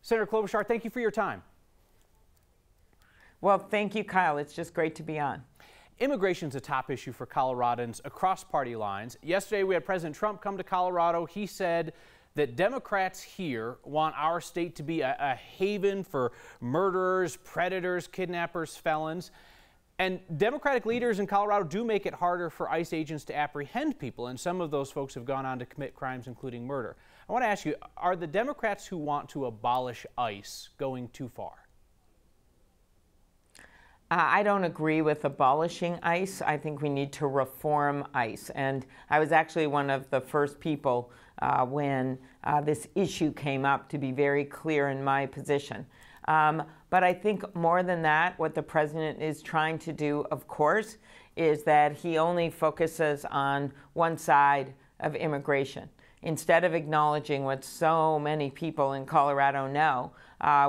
Senator Klobuchar, thank you for your time. Well, thank you, Kyle. It's just great to be on. Immigration is a top issue for Coloradans across party lines. Yesterday, we had President Trump come to Colorado. He said that Democrats here want our state to be a haven for murderers, predators, kidnappers, felons. And Democratic leaders in Colorado do make it harder for ICE agents to apprehend people, and some of those folks have gone on to commit crimes, including murder. I want to ask you, are the Democrats who want to abolish ICE going too far? I don't agree with abolishing ICE. I think we need to reform ICE. And I was actually one of the first people when this issue came up to be very clear in my position. But I think more than that, what the president is trying to do, of course, is that he only focuses on one side of immigration, instead of acknowledging what so many people in Colorado know,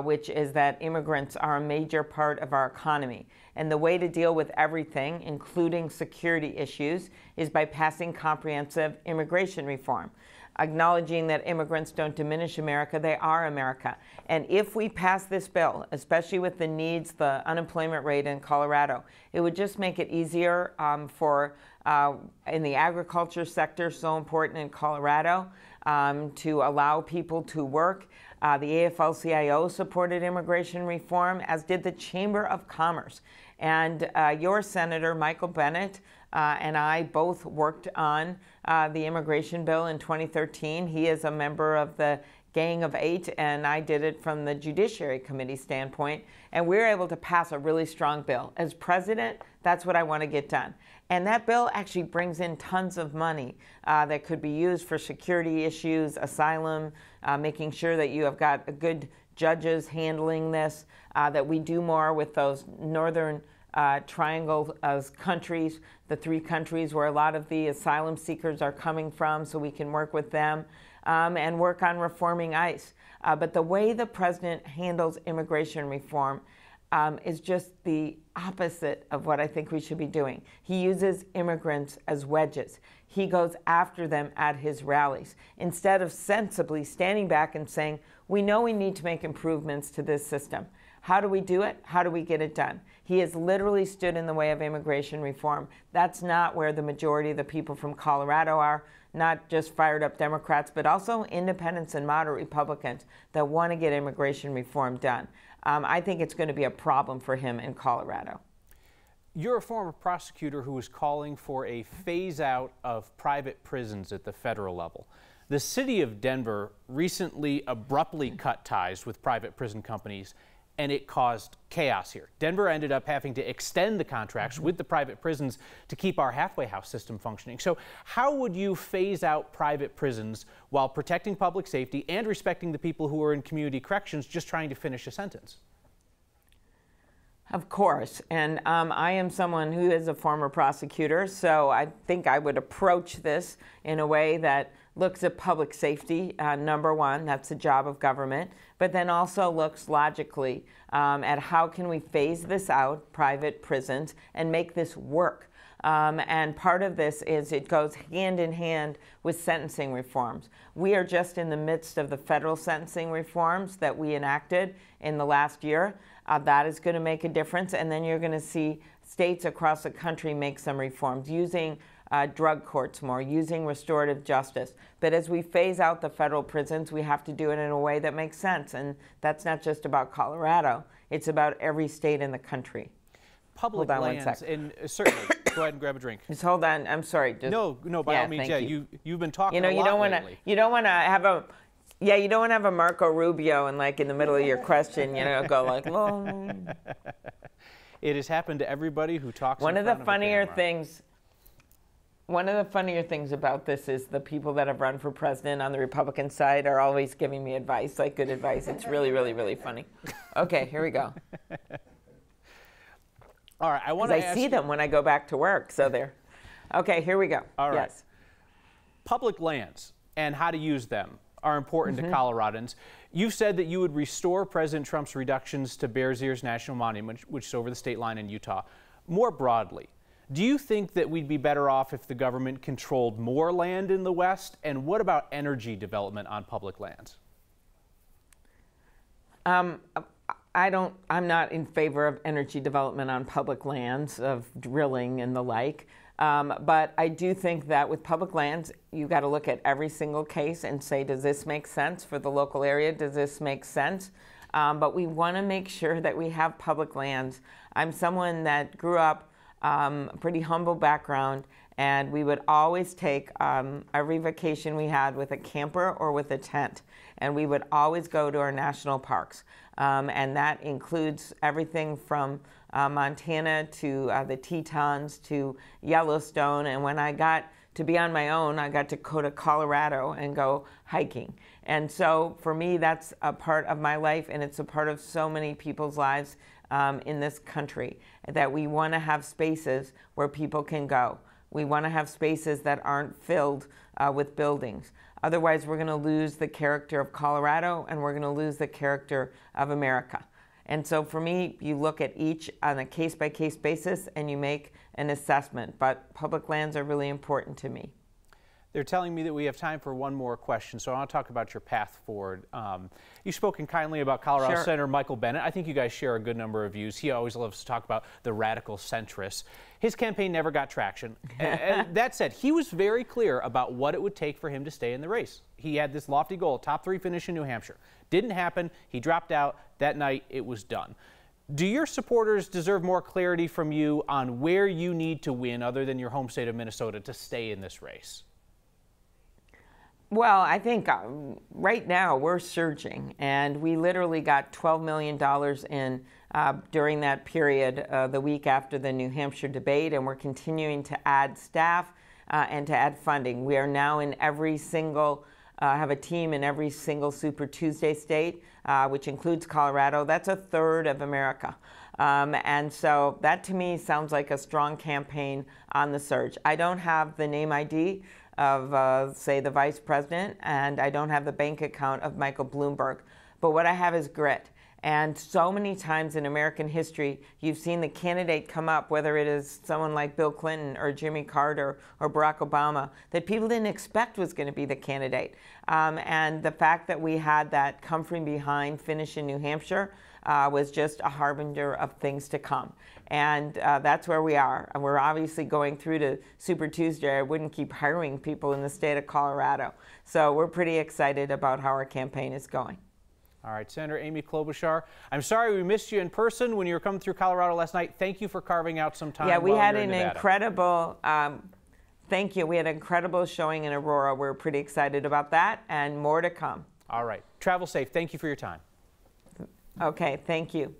which is that immigrants are a major part of our economy. And the way to deal with everything, including security issues, is by passing comprehensive immigration reform, acknowledging that immigrants don't diminish America, they are America. And if we pass this bill, especially with the needs, the unemployment rate in Colorado, it would just make it easier in the agriculture sector, so important in Colorado, to allow people to work. The AFL-CIO supported immigration reform, as did the Chamber of Commerce. And your Senator, Michael Bennet, and I both worked on the immigration bill in 2013. He is a member of the Gang of Eight, and I did it from the Judiciary Committee standpoint. And we were able to pass a really strong bill. As president, that's what I want to get done. And that bill actually brings in tons of money that could be used for security issues, asylum, making sure that you have got good judges handling this, that we do more with those northern triangle countries, the three countries where a lot of the asylum seekers are coming from, so we can work with them and work on reforming ICE. But the way the president handles immigration reform is just the opposite of what I think we should be doing. He uses immigrants as wedges. He goes after them at his rallies, instead of sensibly standing back and saying, we know we need to make improvements to this system. How do we do it? How do we get it done? He has literally stood in the way of immigration reform. That's not where the majority of the people from Colorado are, not just fired up Democrats, but also independents and moderate Republicans that want to get immigration reform done. I think it's going to be a problem for him in Colorado. You're a former prosecutor who was calling for a phase out of private prisons at the federal level. The city of Denver recently abruptly cut ties with private prison companies, and it caused chaos here. Denver ended up having to extend the contracts with the private prisons to keep our halfway house system functioning. So how would you phase out private prisons while protecting public safety and respecting the people who are in community corrections just trying to finish a sentence? Of course, and I am someone who is a former prosecutor, so I think I would approach this in a way that looks at public safety, number one, that's the job of government, but then also looks logically at how can we phase this out, private prisons, and make this work. And part of this is it goes hand in hand with sentencing reforms. We are just in the midst of the federal sentencing reforms that we enacted in the last year. That is going to make a difference, and then you're going to see states across the country make some reforms, using drug courts more, using restorative justice. But as we phase out the federal prisons, we have to do it in a way that makes sense, and that's not just about Colorado. It's about every state in the country. Public lands, and certainly, go ahead and grab a drink. Just hold on. I'm sorry. No, by all means, yeah. You've been talking a lot lately. You don't want to have a. Yeah, you don't want to have a Marco Rubio and like in the middle of your question, go like, oh. It has happened to everybody who talks. One of the funnier things about this is the people that have run for president on the Republican side are always giving me advice, like good advice. It's really, really, really funny. Okay, here we go. All right, I want to ask. I see them when I go back to work, so they're. Okay, here we go. All right. Yes. Public lands and how to use them are important to Coloradans. You've said that you would restore President Trump's reductions to Bears Ears National Monument, which is over the state line in Utah. More broadly, do you think that we'd be better off if the government controlled more land in the West? And what about energy development on public lands? I'm not in favor of energy development on public lands, of drilling and the like. But I do think that with public lands, you got to look at every single case and say, does this make sense for the local area? Does this make sense? But we want to make sure that we have public lands. I'm someone that grew up a pretty humble background, and we would always take every vacation we had with a camper or with a tent, and we would always go to our national parks. And that includes everything from Montana to the Tetons to Yellowstone. And when I got to be on my own, I got to go to Colorado and go hiking. And so for me, that's a part of my life, and it's a part of so many people's lives in this country, that we want to have spaces where people can go. We want to have spaces that aren't filled with buildings. Otherwise, we're going to lose the character of Colorado, and we're going to lose the character of America. And so for me, you look at each on a case-by-case basis, and you make an assessment. But public lands are really important to me. They're telling me that we have time for one more question, so I want to talk about your path forward. You've spoken kindly about Colorado Senator Michael Bennet. I think you guys share a good number of views. He always loves to talk about the radical centrists. His campaign never got traction. And that said, he was very clear about what it would take for him to stay in the race. He had this lofty goal, top 3 finish in New Hampshire. Didn't happen. He dropped out. That night, it was done. Do your supporters deserve more clarity from you on where you need to win, other than your home state of Minnesota, to stay in this race? Well, I think right now we're surging, and we literally got $12 million in during that period, the week after the New Hampshire debate, and we're continuing to add staff and to add funding. We are now in every single, have a team in every single Super Tuesday state, which includes Colorado. That's a third of America. And so that to me sounds like a strong campaign on the surge. I don't have the name ID of, say, the vice president, and I don't have the bank account of Michael Bloomberg. But what I have is grit. And so many times in American history, you've seen the candidate come up, whether it is someone like Bill Clinton or Jimmy Carter or Barack Obama, that people didn't expect was going to be the candidate. And the fact that we had that come from behind finish in New Hampshire was just a harbinger of things to come. And that's where we are. And we're obviously going through to Super Tuesday. I wouldn't keep hiring people in the state of Colorado. So we're pretty excited about how our campaign is going. All right, Senator Amy Klobuchar, I'm sorry we missed you in person when you were coming through Colorado last night. Thank you for carving out some time. Yeah, we had an incredible, thank you. We had an incredible showing in Aurora. We're pretty excited about that, and more to come. All right. Travel safe. Thank you for your time. Okay, thank you.